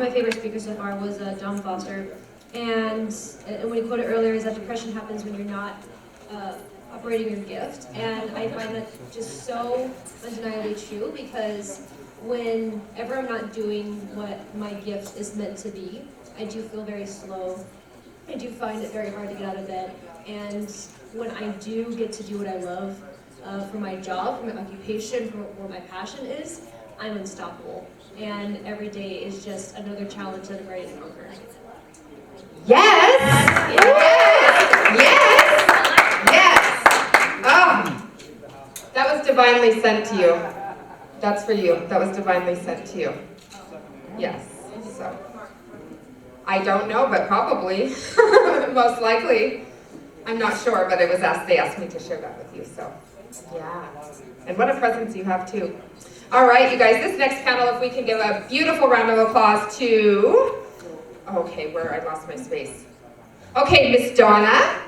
of my favorite speakers so far was John Foster. And when he quoted earlier is that depression happens when you're not operating your gift. And I find that just so undeniably true, because whenever I'm not doing what my gift is meant to be, I do feel very slow. I do find it very hard to get out of bed. And when I do get to do what I love for my job, for my occupation, for what my passion is, I'm unstoppable. And every day is just another challenge that I'm ready to conquer. Yes! Yes! Yes! Yes! Oh, that was divinely sent to you. That's for you. That was divinely sent to you. Yes. So, I don't know, but probably, most likely. I'm not sure, but it was they asked me to share that with you, so yeah. And what a presence you have too. All right, you guys, this next panel, if we can give a beautiful round of applause to, okay, where I lost my space. Okay, Miss Donna.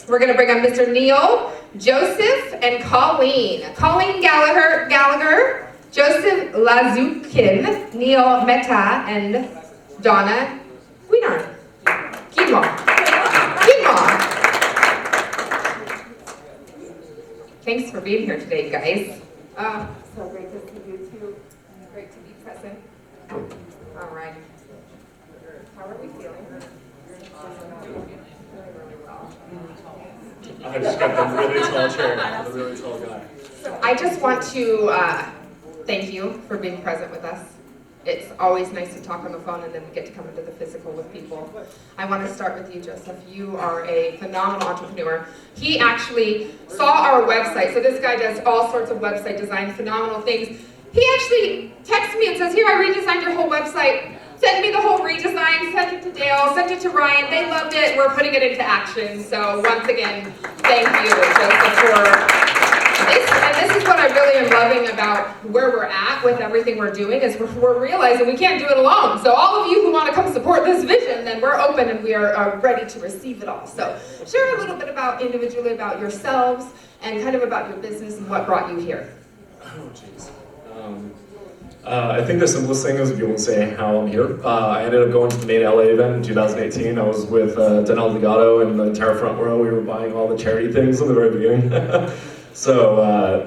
We're gonna bring up Mr. Neil, Joseph, and Colleen. Colleen Gallagher, Joseph Lazukin, Neil Mehta, and Donna Guinar. Guimar. Thanks for being here today, guys. So great to see you too. Great to be present. All right. How are we feeling? Really well. I just got the really tall chair, the really tall guy. So I just want to thank you for being present with us. It's always nice to talk on the phone and then get to come into the physical with people. I want to start with you, Joseph. You are a phenomenal entrepreneur. He actually saw our website. So this guy does all sorts of website design, phenomenal things. He actually texted me and says, here, I redesigned your whole website. Sent me the whole redesign, sent it to Dale, sent it to Ryan. They loved it. We're putting it into action. So once again, thank you, Joseph, for this. And this is what I really am loving about where we're at with everything we're doing, is we're realizing we can't do it alone. So all of you who want to come support this vision, then we're open and we are ready to receive it all. So share a little bit about individually about yourselves and kind of about your business and what brought you here. Oh, jeez. I think the simplest thing is to be able to say how I'm here. I ended up going to the main LA event in 2018. I was with Danelle Delgado and the entire front row. We were buying all the charity things in the very beginning. So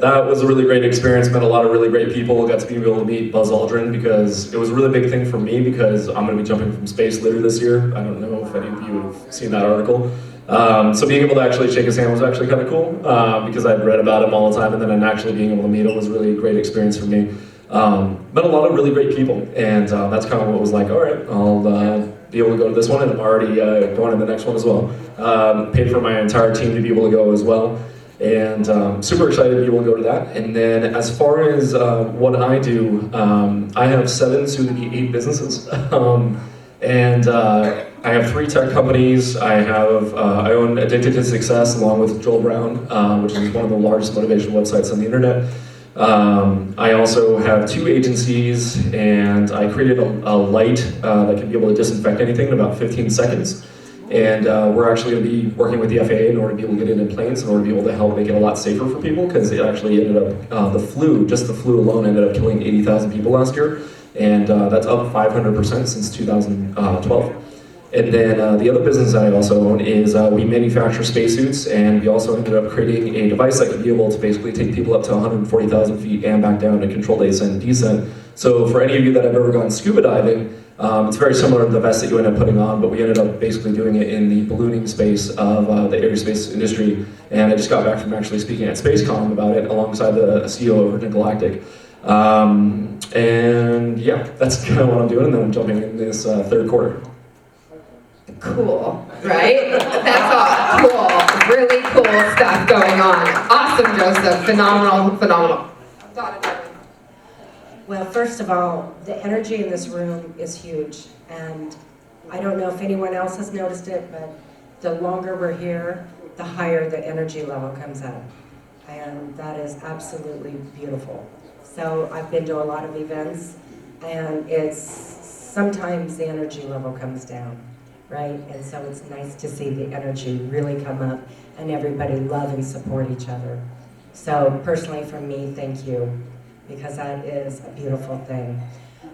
that was a really great experience. Met a lot of really great people. Got to be able to meet Buzz Aldrin, because it was a really big thing for me, because I'm going to be jumping from space later this year. I don't know if any of you have seen that article. So being able to actually shake his hand was actually kind of cool, because I'd read about him all the time, and then actually being able to meet him was really a great experience for me. Met a lot of really great people, and that's kind of what was like, all right, I'll be able to go to this one, and I'm already going to the next one as well. Paid for my entire team to be able to go as well, and super excited to be able to go to that. And then as far as what I do, I have 7, soon to be 8 businesses. And I have 3 tech companies. I own Addicted to Success along with Joel Brown, which is one of the largest motivation websites on the internet. I also have 2 agencies, and I created a light that can be able to disinfect anything in about 15 seconds. And we're actually going to be working with the FAA in order to be able to get it in planes, in order to be able to help make it a lot safer for people, because it actually ended up, the flu alone ended up killing 80,000 people last year. And that's up 500% since 2012. And then the other business that I also own is we manufacture spacesuits, and we also ended up creating a device that could be able to basically take people up to 140,000 feet and back down to controlled ascent and descent. So for any of you that have ever gone scuba diving, it's very similar to the vest that you end up putting on, but we ended up basically doing it in the ballooning space of the aerospace industry. And I just got back from actually speaking at SpaceCom about it alongside the CEO of Virgin Galactic. And yeah, that's kind of what I'm doing, and then I'm jumping in this third quarter. Cool, right? That's all cool, really cool stuff going on. Awesome, Joseph, phenomenal. Well, first of all, the energy in this room is huge, and I don't know if anyone else has noticed it, but the longer we're here, the higher the energy level comes up, and that is absolutely beautiful. So I've been to a lot of events, and sometimes the energy level comes down, right? And so it's nice to see the energy really come up and everybody love and support each other. So personally for me, thank you, because that is a beautiful thing.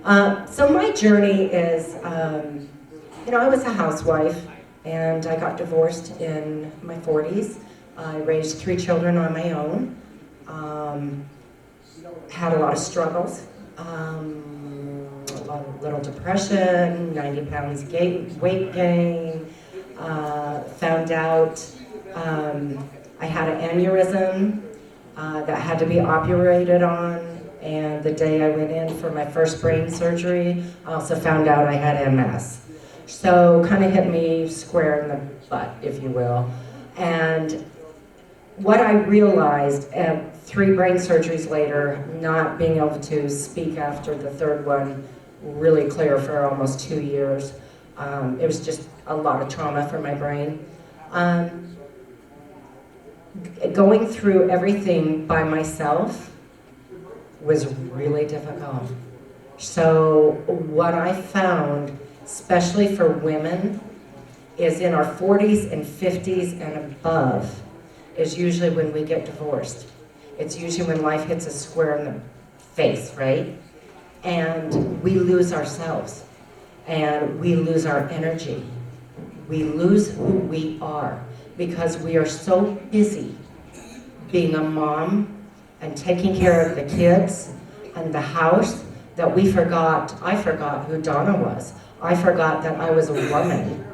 So my journey is, I was a housewife and I got divorced in my 40s. I raised 3 children on my own. Had a lot of struggles. A lot of little depression, 90 pounds weight gain. Found out I had an aneurysm that had to be operated on. And the day I went in for my first brain surgery, I also found out I had MS. So kind of hit me square in the butt, if you will. And what I realized 3 brain surgeries later, not being able to speak after the 3rd one really clear for almost 2 years, it was just a lot of trauma for my brain. Going through everything by myself was really difficult. So what I found, especially for women, is in our 40s and 50s and above, is usually when we get divorced. It's usually when life hits us square in the face, right? And we lose ourselves, and we lose our energy. We lose who we are because we are so busy being a mom and taking care of the kids and the house that I forgot who Donna was. I forgot that I was a woman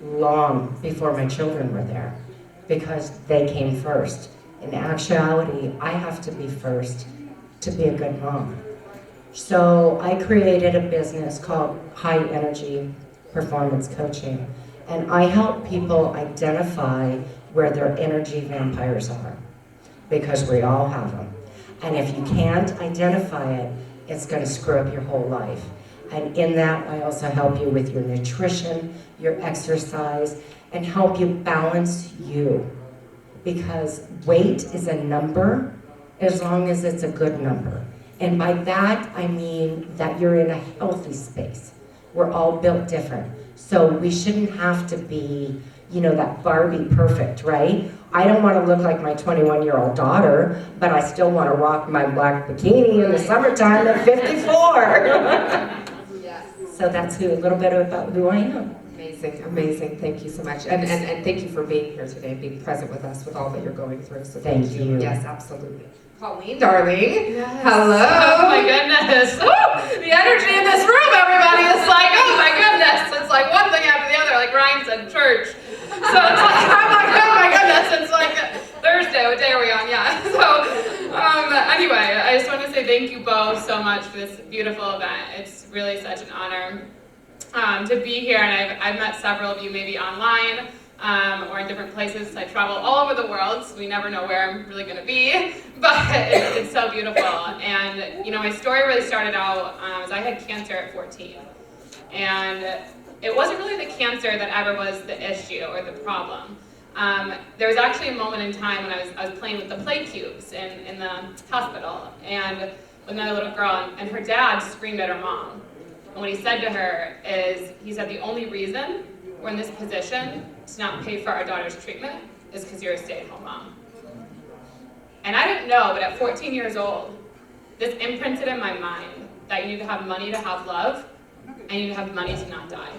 long before my children were there because they came first. In actuality, I have to be first to be a good mom. So I created a business called High Energy Performance Coaching, and I help people identify where their energy vampires are, because we all have them. And if you can't identify it, it's going to screw up your whole life. And in that, I also help you with your nutrition, your exercise, and help you balance you. Because weight is a number as long as it's a good number. And by that, I mean that you're in a healthy space. We're all built different. So we shouldn't have to be, that Barbie perfect, right? I don't want to look like my 21-year-old daughter, but I still want to rock my black bikini in the summertime at 54. Yes. So that's a little bit about who I am. Amazing, amazing. Thank you so much. And thank you for being here today, being present with us with all that you're going through. So Thank you. Yes, absolutely. Colleen, darling. Yes. Hello. Oh my goodness. Woo! The energy in this room, everybody, is like, oh my goodness. It's like one thing after the other, like Ryan said, church. So it's like, I'm like, oh my goodness. It's like Thursday. What day are we on? Yeah. So anyway, I just want to say thank you both so much for this beautiful event. It's really such an honor to be here. And I've met several of you maybe online or in different places. I travel all over the world, so we never know where I'm really going to be. But it's so beautiful. And, my story really started out as I had cancer at 14. And it wasn't really the cancer that ever was the issue or the problem. There was actually a moment in time when I was playing with the play cubes in the hospital, and with another little girl, and her dad screamed at her mom. And what he said to her is, he said, the only reason we're in this position to not pay for our daughter's treatment is because you're a stay-at-home mom. And I didn't know, but at 14 years old, this imprinted in my mind that you need to have money to have love, and you need to have money to not die.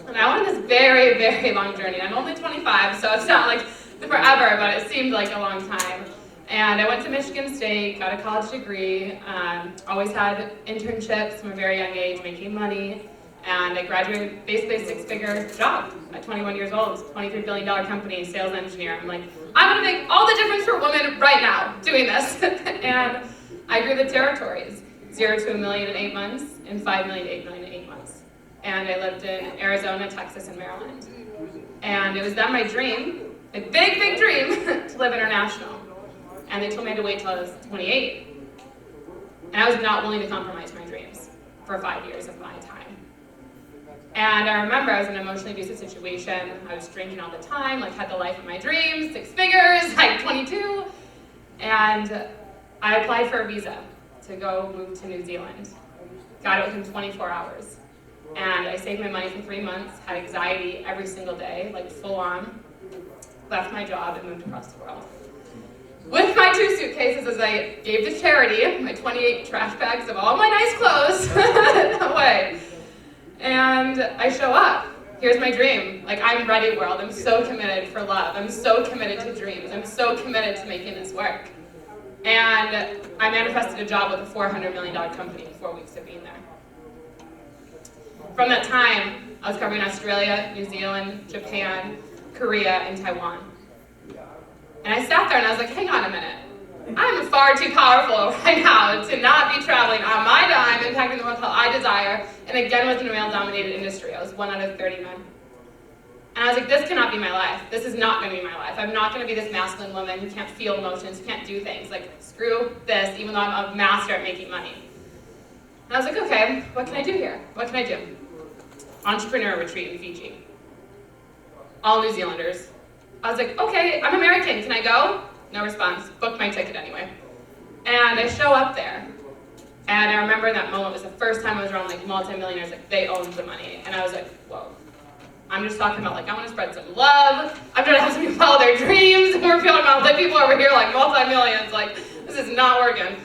And I went on this very, very long journey. I'm only 25, so it's not like forever, but it seemed like a long time. And I went to Michigan State, got a college degree, always had internships from a very young age, making money, and I graduated basically a 6-figure job at 21 years old, $23 billion company, sales engineer. I'm like, I'm gonna make all the difference for women right now doing this. And I grew the territories, 0 to $1 million in 8 months, and 5 million to 8 million in 8 months. And I lived in Arizona, Texas, and Maryland. And it was then my dream, a big, big dream, to live international. And they told me I had to wait till I was 28. And I was not willing to compromise my dreams for 5 years of my time. And I remember I was in an emotionally abusive situation. I was drinking all the time, had the life of my dreams, 6 figures, 22. And I applied for a visa to go move to New Zealand. Got it within 24 hours. And I saved my money for 3 months, had anxiety every single day, full on. Left my job and moved across the world. with my 2 suitcases as I gave to charity, my 28 trash bags of all my nice clothes away. And I show up. Here's my dream. Like, I'm ready, world. I'm so committed for love. I'm so committed to dreams. I'm so committed to making this work. And I manifested a job with a $400 million company in 4 weeks of being there. From that time, I was covering Australia, New Zealand, Japan, Korea, and Taiwan. And I sat there and I was like, hang on a minute. I'm far too powerful right now to not be traveling on my dime, impacting the world how I desire, and again with a male-dominated industry. I was 1 out of 30 men. And I was like, this cannot be my life. This is not going to be my life. I'm not going to be this masculine woman who can't feel emotions, who can't do things. Like, screw this, even though I'm a master at making money. And I was like, okay, what can I do here? What can I do? Entrepreneur retreat in Fiji. All New Zealanders. I was like, okay, I'm American, can I go? No response. Booked my ticket anyway. And I show up there. And I remember in that moment, it was the first time I was around like multi-millionaires, like they owned the money. And I was like, whoa. I'm just talking about like, I want to spread some love. I'm trying to have some people follow their dreams. And we're feeling about like people over here like multi-millions, like this is not working.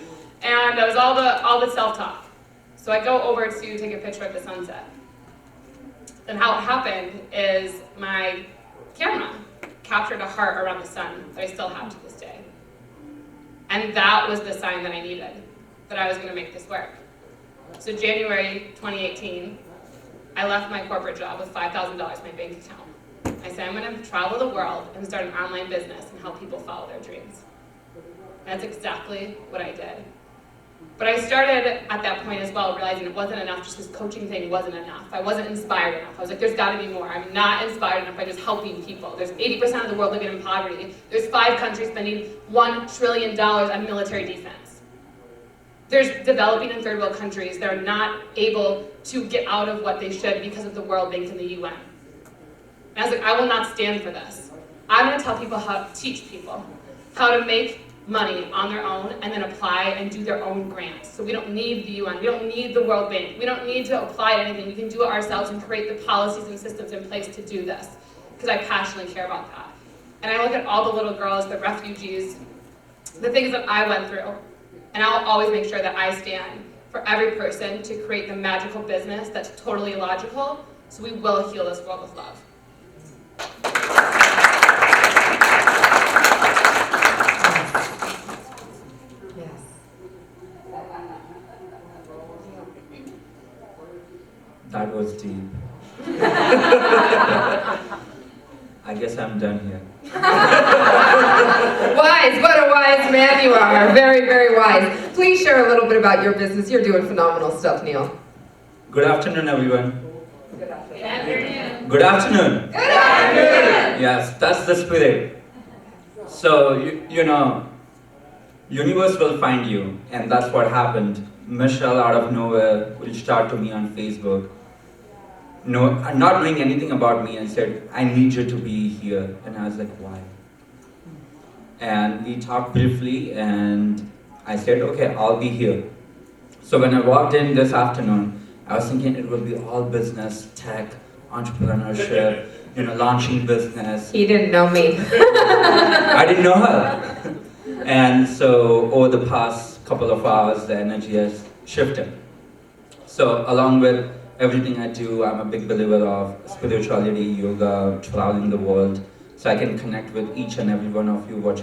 And it was all the self-talk. So I go over to take a picture of the sunset. And how it happened is my camera captured a heart around the sun that I still have to this day. And that was the sign that I needed, that I was going to make this work. So January 2018, I left my corporate job with $5,000 in my bank account. I said, I'm going to travel the world and start an online business and help people follow their dreams. And that's exactly what I did. But I started at that point as well, realizing it wasn't enough, just this coaching thing wasn't enough. I wasn't inspired enough. I was like, there's got to be more. I'm not inspired enough by just helping people. There's 80% of the world living in poverty. There's 5 countries spending $1 trillion on military defense. There's developing in third world countries that are not able to get out of what they should because of the World Bank and the UN. And I was like, I will not stand for this. I'm going to tell people how to teach people how to make money on their own and then apply and do their own grants. So we don't need the UN, we don't need the World Bank, we don't need to apply to anything. We can do it ourselves and create the policies and systems in place to do this, because I passionately care about that. And I look at all the little girls, the refugees, the things that I went through, and I'll always make sure that I stand for every person to create the magical business that's totally illogical, so we will heal this world with love. That was deep. I guess I'm done here. Wise, what a wise man you are. Very, very wise. Please share a little bit about your business. You're doing phenomenal stuff, Neil. Good afternoon, everyone. Good afternoon. Good afternoon. Good afternoon. Good afternoon. Yes, that's the spirit. So, you know, universe will find you, and that's what happened. Michelle, out of nowhere, reached out to me on Facebook. No, not knowing anything about me, and said, I need you to be here. And I was like, why? And we talked briefly, and I said, okay, I'll be here. So when I walked in this afternoon, I was thinking it would be all business, tech, entrepreneurship, you know, launching business. He didn't know me. I didn't know her. And so over the past couple of hours, the energy has shifted. So along with everything I do, I'm a big believer of spirituality, yoga, traveling the world, so I can connect with each and every one of you watching